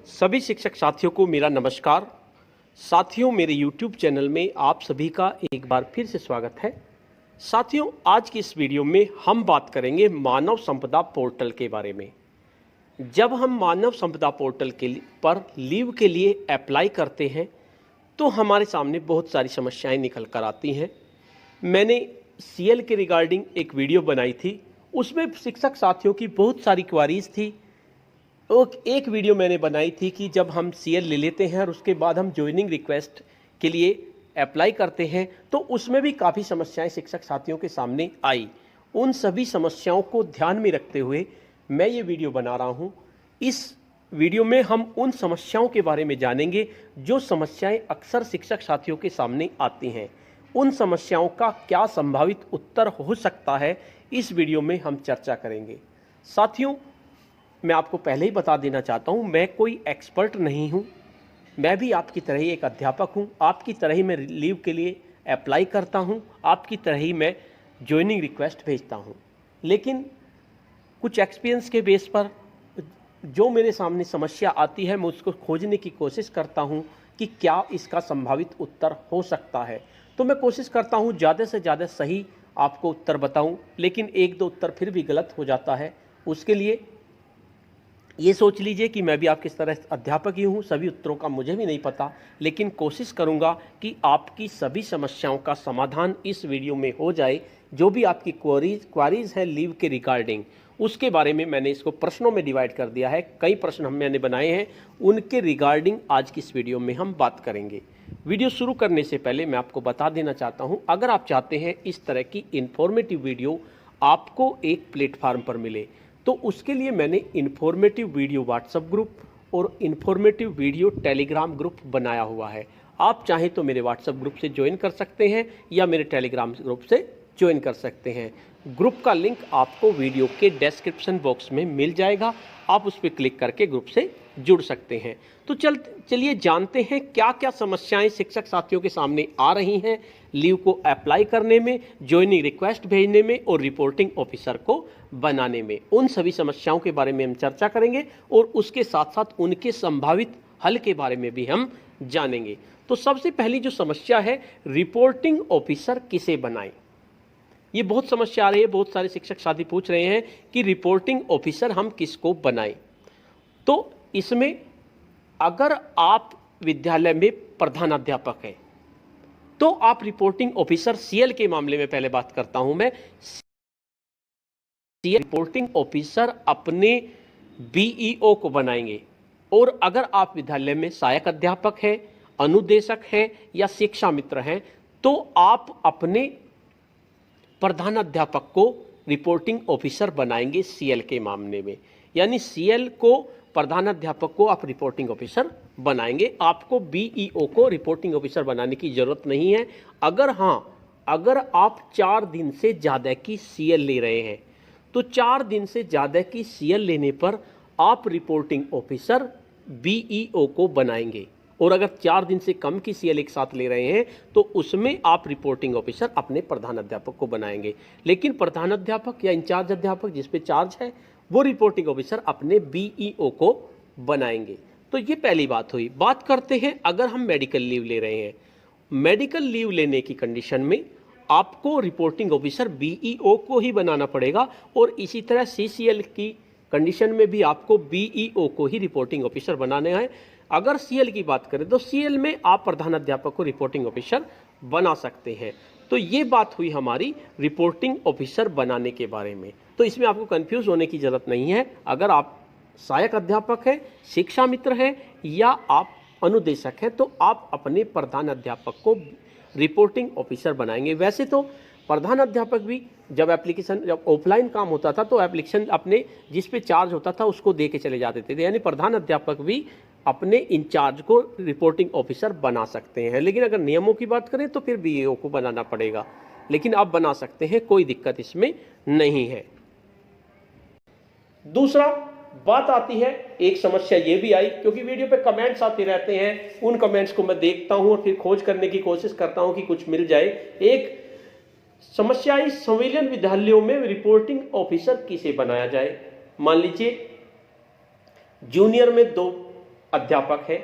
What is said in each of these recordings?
सभी शिक्षक साथियों को मेरा नमस्कार। साथियों, मेरे YouTube चैनल में आप सभी का एक बार फिर से स्वागत है। साथियों, आज की इस वीडियो में हम बात करेंगे मानव संपदा पोर्टल के बारे में। जब हम मानव संपदा पोर्टल पर लीव के लिए अप्लाई करते हैं तो हमारे सामने बहुत सारी समस्याएं निकल कर आती हैं। मैंने CL के रिगार्डिंग एक वीडियो बनाई थी, उसमें शिक्षक साथियों की बहुत सारी क्वारीज थी। तो एक वीडियो मैंने बनाई थी कि जब हम CL ले लेते हैं और उसके बाद हम ज्वाइनिंग रिक्वेस्ट के लिए अप्लाई करते हैं तो उसमें भी काफ़ी समस्याएं शिक्षक साथियों के सामने आई। उन सभी समस्याओं को ध्यान में रखते हुए मैं ये वीडियो बना रहा हूँ। इस वीडियो में हम उन समस्याओं के बारे में जानेंगे जो समस्याएं अक्सर शिक्षक साथियों के सामने आती हैं। उन समस्याओं का क्या संभावित उत्तर हो सकता है, इस वीडियो में हम चर्चा करेंगे। साथियों, मैं आपको पहले ही बता देना चाहता हूं, मैं कोई एक्सपर्ट नहीं हूं। मैं भी आपकी तरह ही एक अध्यापक हूं। आपकी तरह ही मैं लीव के लिए अप्लाई करता हूं, आपकी तरह ही मैं ज्वाइनिंग रिक्वेस्ट भेजता हूं। लेकिन कुछ एक्सपीरियंस के बेस पर जो मेरे सामने समस्या आती है, मैं उसको खोजने की कोशिश करता हूं कि क्या इसका संभावित उत्तर हो सकता है। तो मैं कोशिश करता हूं ज़्यादा से ज़्यादा सही आपको उत्तर बताऊं, लेकिन एक दो उत्तर फिर भी गलत हो जाता है। उसके लिए ये सोच लीजिए कि मैं भी आपकी तरह अध्यापक ही हूँ, सभी उत्तरों का मुझे भी नहीं पता, लेकिन कोशिश करूँगा कि आपकी सभी समस्याओं का समाधान इस वीडियो में हो जाए। जो भी आपकी क्वारीज है लीव के रिगार्डिंग, उसके बारे में मैंने इसको प्रश्नों में डिवाइड कर दिया है। कई प्रश्न मैंने बनाए हैं, उनके रिगार्डिंग आज की इस वीडियो में हम बात करेंगे। वीडियो शुरू करने से पहले मैं आपको बता देना चाहता हूँ, अगर आप चाहते हैं इस तरह की इन्फॉर्मेटिव वीडियो आपको एक प्लेटफार्म पर मिले, तो उसके लिए मैंने इन्फॉर्मेटिव वीडियो व्हाट्सएप ग्रुप और इन्फॉर्मेटिव वीडियो टेलीग्राम ग्रुप बनाया हुआ है। आप चाहें तो मेरे व्हाट्सएप ग्रुप से ज्वाइन कर सकते हैं या मेरे टेलीग्राम ग्रुप से ज्वाइन कर सकते हैं। ग्रुप का लिंक आपको वीडियो के डिस्क्रिप्शन बॉक्स में मिल जाएगा, आप उस पर क्लिक करके ग्रुप से जुड़ सकते हैं। तो चलिए जानते हैं क्या क्या समस्याएं शिक्षक साथियों के सामने आ रही हैं लीव को अप्लाई करने में, ज्वाइनिंग रिक्वेस्ट भेजने में और रिपोर्टिंग ऑफिसर को बनाने में। उन सभी समस्याओं के बारे में हम चर्चा करेंगे और उसके साथ साथ उनके संभावित हल के बारे में भी हम जानेंगे। तो सबसे पहली जो समस्या है, रिपोर्टिंग ऑफिसर किसे बनाएं। ये बहुत समस्या आ रही है, बहुत सारे शिक्षक साथी पूछ रहे हैं कि रिपोर्टिंग ऑफिसर हम किसको बनाएं। तो इसमें अगर आप विद्यालय में प्रधानाध्यापक हैं तो आप रिपोर्टिंग ऑफिसर CL के मामले में पहले बात करता हूं मैं। रिपोर्टिंग ऑफिसर अपने BEO को बनाएंगे। और अगर आप विद्यालय में सहायक अध्यापक हैं, अनुदेशक हैं या शिक्षा मित्र हैं तो आप अपने प्रधानाध्यापक को रिपोर्टिंग ऑफिसर बनाएंगे CL के मामले में। यानी CL को प्रधानाध्यापक को आप रिपोर्टिंग ऑफिसर बनाएंगे। आपको BEO को रिपोर्टिंग ऑफिसर बनाने की जरूरत नहीं है। अगर आप 4 दिन से ज़्यादा की CL ले रहे हैं तो 4 दिन से ज़्यादा की CL लेने पर आप रिपोर्टिंग ऑफिसर BEO को बनाएंगे। और अगर 4 दिन से कम की CL एक साथ ले रहे हैं तो उसमें आप रिपोर्टिंग ऑफिसर अपने प्रधानाध्यापक को बनाएंगे। लेकिन प्रधानाध्यापक या इंचार्ज अध्यापक जिस पे चार्ज है वो रिपोर्टिंग ऑफिसर अपने BEO को बनाएंगे। तो ये पहली बात हुई। बात करते हैं अगर हम मेडिकल लीव ले रहे हैं। मेडिकल लीव लेने की कंडीशन में आपको रिपोर्टिंग ऑफिसर BEO को ही बनाना पड़ेगा और इसी तरह CCL की कंडीशन में भी आपको BEO को ही रिपोर्टिंग ऑफिसर बनाना है। अगर CL की बात करें तो CL में आप प्रधानाध्यापक को रिपोर्टिंग ऑफिसर बना सकते हैं। तो ये बात हुई हमारी रिपोर्टिंग ऑफिसर बनाने के बारे में। तो इसमें आपको कंफ्यूज होने की ज़रूरत नहीं है। अगर आप सहायक अध्यापक हैं, शिक्षा मित्र हैं या आप अनुदेशक हैं तो आप अपने प्रधानाध्यापक को रिपोर्टिंग ऑफिसर बनाएंगे। वैसे तो प्रधानाध्यापक भी जब ऑफलाइन काम होता था तो एप्लीकेशन अपने जिस पे चार्ज होता था उसको दे के चले जाते थे। यानी प्रधानाध्यापक भी अपने इंचार्ज को रिपोर्टिंग ऑफिसर बना सकते हैं। लेकिन अगर नियमों की बात करें तो फिर BEO को बनाना पड़ेगा, लेकिन आप बना सकते हैं, कोई दिक्कत इसमें नहीं है। दूसरा बात आती है, एक समस्या ये भी आई क्योंकि वीडियो पे कमेंट्स आते रहते हैं, उन कमेंट्स को मैं देखता हूं और फिर खोज करने की कोशिश करता हूं कि कुछ मिल जाए। एक समस्या आई, संविलियन विद्यालयों में रिपोर्टिंग ऑफिसर किसे बनाया जाए। मान लीजिए जूनियर में 2 अध्यापक है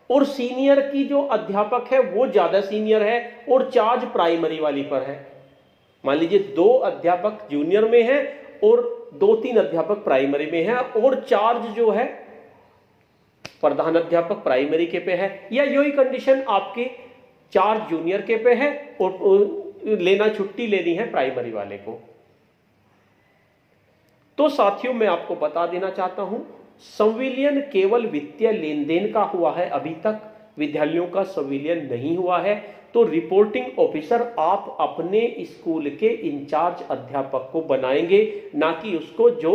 और सीनियर की जो अध्यापक है वो ज्यादा सीनियर है और चार्ज प्राइमरी वाली पर है। मान लीजिए 2 अध्यापक जूनियर में है और 2-3 अध्यापक प्राइमरी में है और चार्ज जो है प्रधान अध्यापक प्राइमरी के पे है, या यही कंडीशन आपके चार्ज जूनियर के पे है और लेना छुट्टी लेनी है प्राइमरी वाले को। तो साथियों मैं आपको बता देना चाहता हूं, संविलियन केवल वित्तीय लेन देन का हुआ है, अभी तक विद्यालयों का संविलियन नहीं हुआ है। तो रिपोर्टिंग ऑफिसर आप अपने स्कूल के इंचार्ज अध्यापक को बनाएंगे, ना कि उसको जो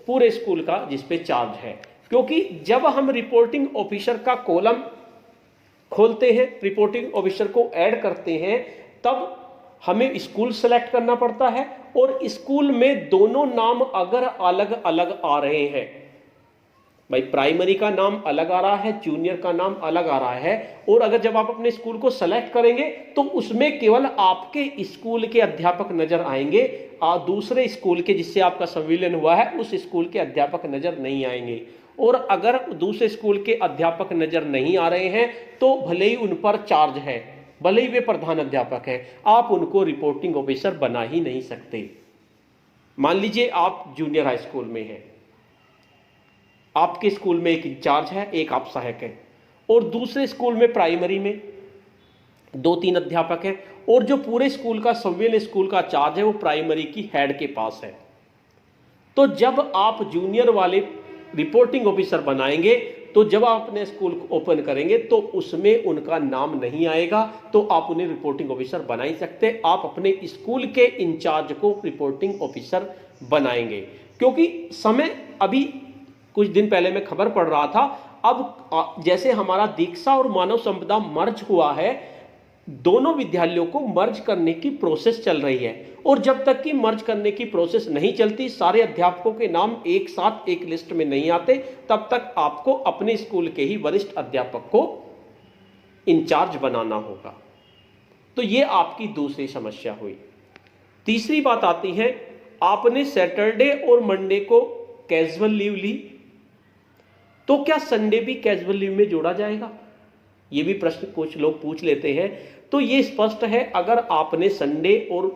पूरे स्कूल का जिस पे चार्ज है। क्योंकि जब हम रिपोर्टिंग ऑफिसर का कॉलम खोलते हैं, रिपोर्टिंग ऑफिसर को ऐड करते हैं, तब हमें स्कूल सेलेक्ट करना पड़ता है और स्कूल में दोनों नाम अगर अलग अलग आ रहे हैं, भाई प्राइमरी का नाम अलग आ रहा है, जूनियर का नाम अलग आ रहा है, और अगर जब आप अपने स्कूल को सेलेक्ट करेंगे तो उसमें केवल आपके स्कूल के अध्यापक नजर आएंगे, दूसरे स्कूल के जिससे आपका संविलियन हुआ है उस स्कूल के अध्यापक नजर नहीं आएंगे। और अगर दूसरे स्कूल के अध्यापक नजर नहीं आ रहे हैं तो भले ही उन पर चार्ज है, भले ही वे प्रधान अध्यापक हैं, आप उनको रिपोर्टिंग ऑफिसर बना ही नहीं सकते। मान लीजिए आप जूनियर हाई स्कूल में हैं, आपके स्कूल में एक इंचार्ज है, एक आप सहायक है, और दूसरे स्कूल में प्राइमरी में 2-3 अध्यापक हैं, और जो पूरे स्कूल का संविलियन स्कूल का चार्ज है वो प्राइमरी की हेड के पास है। तो जब आप जूनियर वाले रिपोर्टिंग ऑफिसर बनाएंगे तो जब आप अपने स्कूल को ओपन करेंगे तो उसमें उनका नाम नहीं आएगा, तो आप उन्हें रिपोर्टिंग ऑफिसर बना ही सकते। आप अपने स्कूल के इंचार्ज को रिपोर्टिंग ऑफिसर बनाएंगे। क्योंकि समय अभी कुछ दिन पहले मैं खबर पढ़ रहा था, अब जैसे हमारा दीक्षा और मानव संपदा मर्ज हुआ है, दोनों विद्यालयों को मर्ज करने की प्रोसेस चल रही है, और जब तक कि मर्ज करने की प्रोसेस नहीं चलती, सारे अध्यापकों के नाम एक साथ एक लिस्ट में नहीं आते, तब तक आपको अपने स्कूल के ही वरिष्ठ अध्यापक को इंचार्ज बनाना होगा। तो ये आपकी दूसरी समस्या हुई। तीसरी बात आती है, आपने सैटरडे और मंडे को कैजुअल लीव ली, तो क्या संडे भी कैजुअल लीव में जोड़ा जाएगा? ये भी प्रश्न कुछ लोग पूछ लेते हैं। तो ये स्पष्ट है, अगर आपने संडे और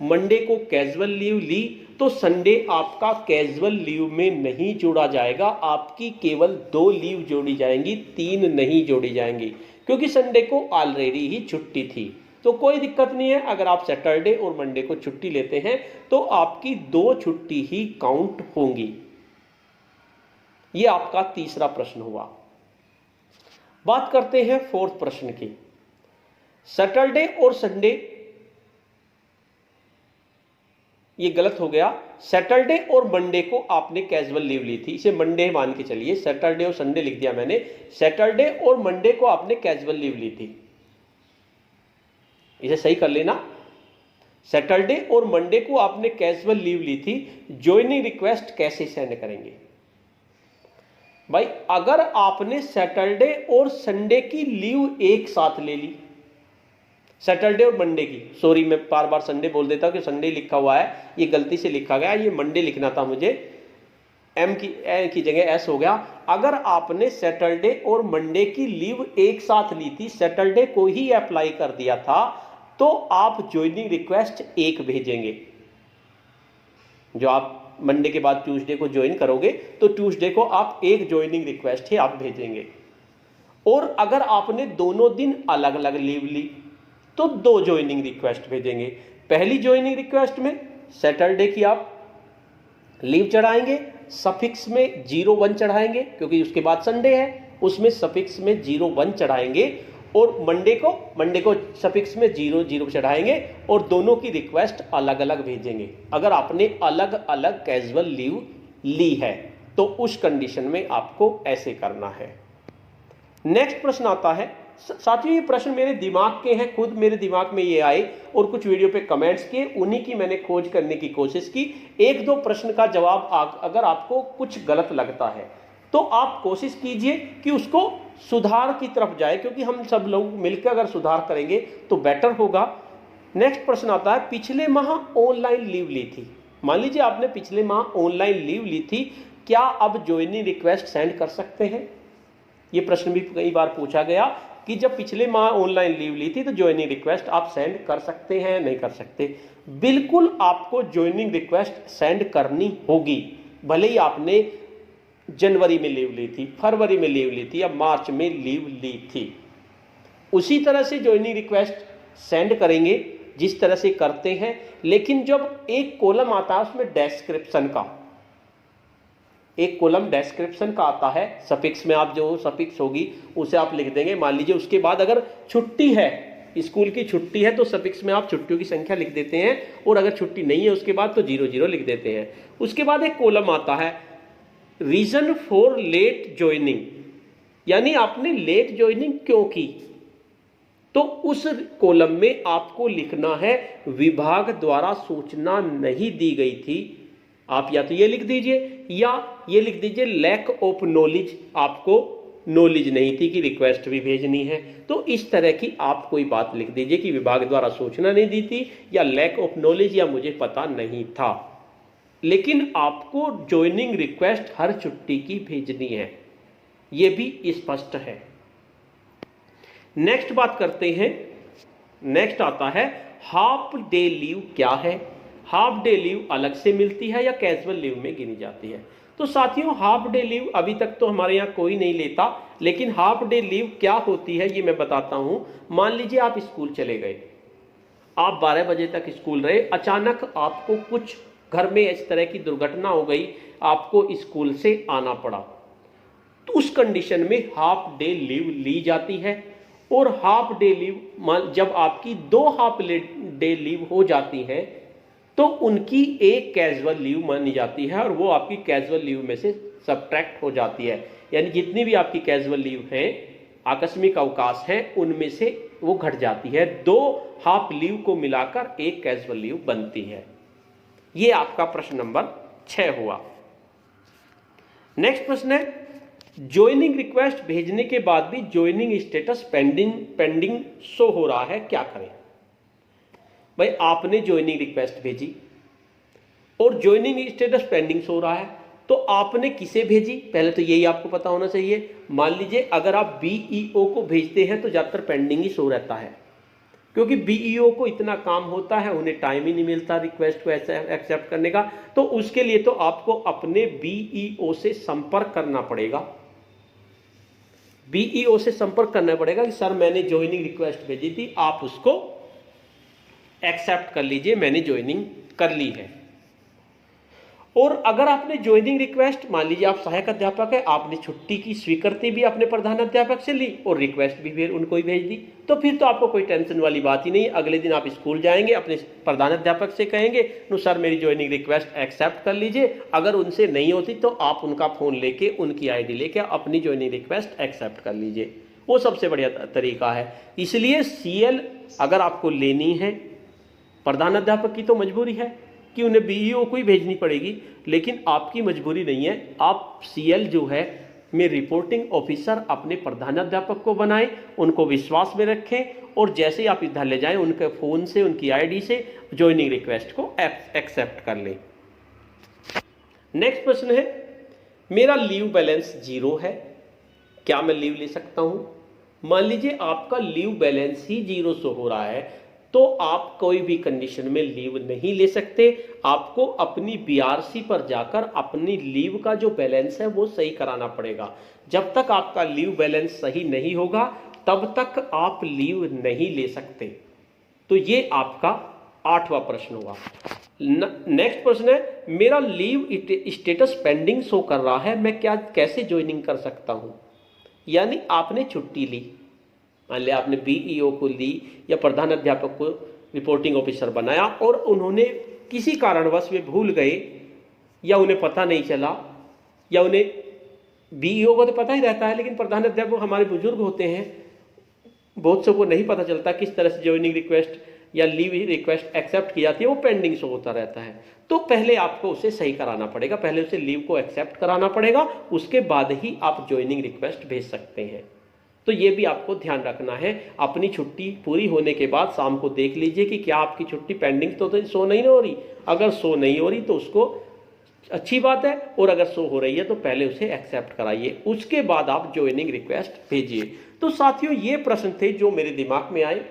मंडे को कैजुअल लीव ली तो संडे आपका कैजुअल लीव में नहीं जोड़ा जाएगा, आपकी केवल 2 लीव जोड़ी जाएंगी, 3 नहीं जोड़ी जाएंगी, क्योंकि संडे को ऑलरेडी ही छुट्टी थी। तो कोई दिक्कत नहीं है, अगर आप सैटरडे और मंडे को छुट्टी लेते हैं तो आपकी 2 छुट्टी ही काउंट होंगी। यह आपका तीसरा प्रश्न हुआ। बात करते हैं 4th प्रश्न की। सैटरडे और संडे, ये गलत हो गया, सैटरडे और मंडे को आपने कैजुअल लीव ली थी, इसे मंडे मान के चलिए, सैटरडे और संडे लिख दिया मैंने, सैटरडे और मंडे को आपने कैजुअल लीव ली थी, इसे सही कर लेना। सैटरडे और मंडे को आपने कैजुअल लीव ली थी, ज्वाइनिंग रिक्वेस्ट कैसे सेंड करेंगे? भाई अगर आपने सैटरडे और संडे की लीव एक साथ ले ली, सैटरडे और मंडे की, सॉरी मैं बार बार संडे बोल देता हूं कि संडे लिखा हुआ है, ये गलती से लिखा गया, ये मंडे लिखना था मुझे, एम की जगह एस हो गया। अगर आपने सैटरडे और मंडे की लीव एक साथ ली थी, सैटरडे को ही अप्लाई कर दिया था, तो आप ज्वाइनिंग रिक्वेस्ट 1 भेजेंगे। जो आप मंडे के बाद ट्यूसडे को ज्वाइन करोगे तो ट्यूसडे को आप 1 ज्वाइनिंग रिक्वेस्ट ही आप भेजेंगे। और अगर आपने दोनों दिन अलग अलग लीव ली तो 2 ज्वाइनिंग रिक्वेस्ट भेजेंगे। पहली ज्वाइनिंग रिक्वेस्ट में सैटरडे की आप लीव चढ़ाएंगे, सफिक्स में 01 चढ़ाएंगे, क्योंकि उसके बाद संडे है, उसमें सफिक्स में 01 चढ़ाएंगे, और मंडे को सफिक्स में 00 चढ़ाएंगे, और दोनों की रिक्वेस्ट अलग अलग भेजेंगे। अगर आपने अलग अलग कैजुअल लीव ली है तो उस कंडीशन में आपको ऐसे करना है। नेक्स्ट प्रश्न आता है, साथियों ये प्रश्न मेरे दिमाग के हैं, खुद मेरे दिमाग में ये आए और कुछ वीडियो पे कमेंट्स किए, उन्हीं की मैंने खोज करने की कोशिश की। 1-2 प्रश्न का जवाब अगर आपको कुछ गलत लगता है तो आप कोशिश कीजिए कि उसको सुधार की तरफ जाए, क्योंकि हम सब लोग मिलकर अगर सुधार करेंगे तो बेटर होगा। नेक्स्ट प्रश्न आता है, पिछले माह ऑनलाइन लीव ली थी, मान लीजिए आपने पिछले माह ऑनलाइन लीव ली थी, क्या अब ज्वाइनिंग रिक्वेस्ट सेंड कर सकते हैं? ये प्रश्न भी कई बार पूछा गया कि जब पिछले माह ऑनलाइन लीव ली थी तो ज्वाइनिंग रिक्वेस्ट आप सेंड कर सकते हैं, नहीं कर सकते? बिल्कुल आपको ज्वाइनिंग रिक्वेस्ट सेंड करनी होगी, भले ही आपने जनवरी में लीव ली थी, फरवरी में लीव ली थी या मार्च में लीव ली थी। उसी तरह से ज्वाइनिंग रिक्वेस्ट सेंड करेंगे जिस तरह से करते हैं। लेकिन जब एक कॉलम आता है उसमें डिस्क्रिप्शन का, एक कॉलम डिस्क्रिप्शन का आता है, सफिक्स में आप जो सफिक्स होगी उसे आप लिख देंगे। मान लीजिए उसके बाद अगर छुट्टी है, स्कूल की छुट्टी है, तो सफिक्स में आप छुट्टियों की संख्या लिख देते हैं, और अगर छुट्टी नहीं है उसके बाद तो 00 लिख देते हैं। उसके बाद एक कॉलम आता है रीजन फॉर लेट ज्वाइनिंग, यानी आपने लेट ज्वाइनिंग क्यों की, तो उस कॉलम में आपको लिखना है विभाग द्वारा सूचना नहीं दी गई थी। आप या तो ये लिख दीजिए या ये लिख दीजिए लैक ऑफ नॉलेज, आपको नॉलेज नहीं थी कि रिक्वेस्ट भी भेजनी है। तो इस तरह की आप कोई बात लिख दीजिए कि विभाग द्वारा सूचना नहीं दी थी, या लैक ऑफ नॉलेज, या मुझे पता नहीं था। लेकिन आपको ज्वाइनिंग रिक्वेस्ट हर छुट्टी की भेजनी है, ये भी स्पष्ट है। नेक्स्ट बात करते हैं, नेक्स्ट आता है हाफ डे लीव क्या है। हाफ डे लीव अलग से मिलती है या कैजुअल लीव में गिनी जाती है? तो साथियों हाफ डे लीव अभी तक तो हमारे यहाँ कोई नहीं लेता, लेकिन हाफ डे लीव क्या होती है ये मैं बताता हूं। मान लीजिए आप स्कूल चले गए, आप 12 बजे तक स्कूल रहे, अचानक आपको कुछ घर में इस तरह की दुर्घटना हो गई, आपको स्कूल से आना पड़ा, तो उस कंडीशन में हाफ डे लीव ली जाती है। और हाफ डे लीव जब आपकी 2 हाफ डे लीव हो जाती है तो उनकी एक कैजुअल लीव मानी जाती है, और वो आपकी कैजुअल लीव में से सबट्रैक्ट हो जाती है। यानी जितनी भी आपकी कैजुअल लीव हैं, आकस्मिक अवकाश हैं, उनमें से वो घट जाती है। 2 हाफ लीव को मिलाकर एक कैजुअल लीव बनती है। ये आपका प्रश्न नंबर 6 हुआ। नेक्स्ट प्रश्न है ज्वाइनिंग रिक्वेस्ट भेजने के बाद भी ज्वाइनिंग स्टेटस पेंडिंग शो हो रहा है, क्या करें? भाई आपने ज्वाइनिंग रिक्वेस्ट भेजी और ज्वाइनिंग स्टेटस पेंडिंग शो हो रहा है, तो आपने किसे भेजी? पहले तो यही आपको पता होना चाहिए। मान लीजिए अगर आप बीईओ को भेजते हैं तो ज्यादातर पेंडिंग ही शो रहता है, क्योंकि बीईओ को इतना काम होता है, उन्हें टाइम ही नहीं मिलता रिक्वेस्ट को एक्सेप्ट करने का। तो उसके लिए तो आपको अपने बीईओ से संपर्क करना पड़ेगा, बीईओ से संपर्क करना पड़ेगा कि सर मैंने ज्वाइनिंग रिक्वेस्ट भेजी थी, आप उसको एक्सेप्ट कर लीजिए, मैंने ज्वाइनिंग कर ली है। और अगर आपने ज्वाइनिंग रिक्वेस्ट, मान लीजिए आप सहायक अध्यापक है, आपने छुट्टी की स्वीकृति भी अपने प्रधान अध्यापक से ली और रिक्वेस्ट भी फिर उनको ही भेज दी, तो फिर तो आपको कोई टेंशन वाली बात ही नहीं। अगले दिन आप स्कूल जाएंगे, अपने प्रधान अध्यापक से कहेंगे नो सर मेरी ज्वाइनिंग रिक्वेस्ट एक्सेप्ट कर लीजिए। अगर उनसे नहीं होती तो आप उनका फोन लेके, उनकी आईडी लेके अपनी ज्वाइनिंग रिक्वेस्ट एक्सेप्ट कर लीजिए, वो सबसे बढ़िया तरीका है। इसलिए सीएल अगर आपको लेनी है, प्रधान अध्यापक की तो मजबूरी है कि उन्हें बीईओ को ही भेजनी पड़ेगी, लेकिन आपकी मजबूरी नहीं है। आप सीएल जो है में रिपोर्टिंग ऑफिसर अपने प्रधानाध्यापक को बनाएं, उनको विश्वास में रखें, और जैसे ही आप इधर ले जाएं उनके फ़ोन से, उनकी आईडी से ज्वाइनिंग रिक्वेस्ट को एक्सेप्ट कर लें। नेक्स्ट प्रश्न है मेरा लीव बैलेंस 0 है, क्या मैं लीव ले सकता हूं? मान लीजिए आपका लीव बैलेंस ही 0 शो हो रहा है, तो आप कोई भी कंडीशन में लीव नहीं ले सकते। आपको अपनी बीआरसी पर जाकर अपनी लीव का जो बैलेंस है वो सही कराना पड़ेगा। जब तक आपका लीव बैलेंस सही नहीं होगा तब तक आप लीव नहीं ले सकते। तो ये आपका 8वां प्रश्न हुआ। नेक्स्ट प्रश्न है मेरा लीव स्टेटस पेंडिंग शो कर रहा है, मैं क्या कैसे ज्वाइनिंग कर सकता हूं? यानी आपने छुट्टी ली, मान लिया आपने बीईओ को ली या प्रधान अध्यापक को रिपोर्टिंग ऑफिसर बनाया, और उन्होंने किसी कारणवश वे भूल गए या उन्हें पता नहीं चला, या उन्हें बीईओ को तो पता ही रहता है लेकिन प्रधान अध्यापक हमारे बुजुर्ग होते हैं, बहुत से को नहीं पता चलता किस तरह से ज्वाइनिंग रिक्वेस्ट या लीव रिक्वेस्ट एक्सेप्ट की जाती है, वो पेंडिंग शो होता रहता है। तो पहले आपको उसे सही कराना पड़ेगा, पहले उसे लीव को एक्सेप्ट कराना पड़ेगा, उसके बाद ही आप ज्वाइनिंग रिक्वेस्ट भेज सकते हैं। तो ये भी आपको ध्यान रखना है। अपनी छुट्टी पूरी होने के बाद शाम को देख लीजिए कि क्या आपकी छुट्टी पेंडिंग तो शो नहीं हो रही। अगर शो नहीं हो रही तो उसको अच्छी बात है, और अगर शो हो रही है तो पहले उसे एक्सेप्ट कराइए, उसके बाद आप ज्वाइनिंग रिक्वेस्ट भेजिए। तो साथियों ये प्रश्न थे जो मेरे दिमाग में आए,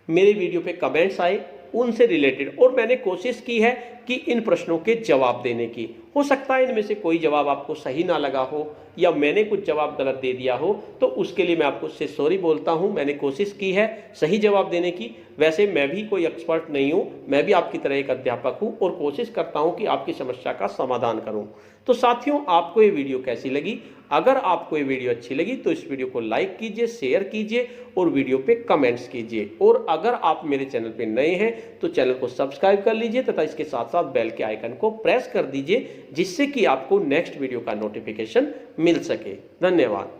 मेरे वीडियो पे कमेंट्स आए उनसे रिलेटेड, और मैंने कोशिश की है कि इन प्रश्नों के जवाब देने की। हो सकता है इनमें से कोई जवाब आपको सही ना लगा हो या मैंने कुछ जवाब गलत दे दिया हो, तो उसके लिए मैं आपको से सॉरी बोलता हूं। मैंने कोशिश की है सही जवाब देने की। वैसे मैं भी कोई एक्सपर्ट नहीं हूं, मैं भी आपकी तरह एक अध्यापक हूं और कोशिश करता हूं कि आपकी समस्या का समाधान करूं। तो साथियों आपको ये वीडियो कैसी लगी? अगर आपको ये वीडियो अच्छी लगी तो इस वीडियो को लाइक कीजिए, शेयर कीजिए और वीडियो पे कमेंट्स कीजिए। और अगर आप मेरे चैनल पे नए हैं तो चैनल को सब्सक्राइब कर लीजिए तथा इसके साथ साथ बेल के आइकन को प्रेस कर दीजिए, जिससे कि आपको नेक्स्ट वीडियो का नोटिफिकेशन मिल सके। धन्यवाद।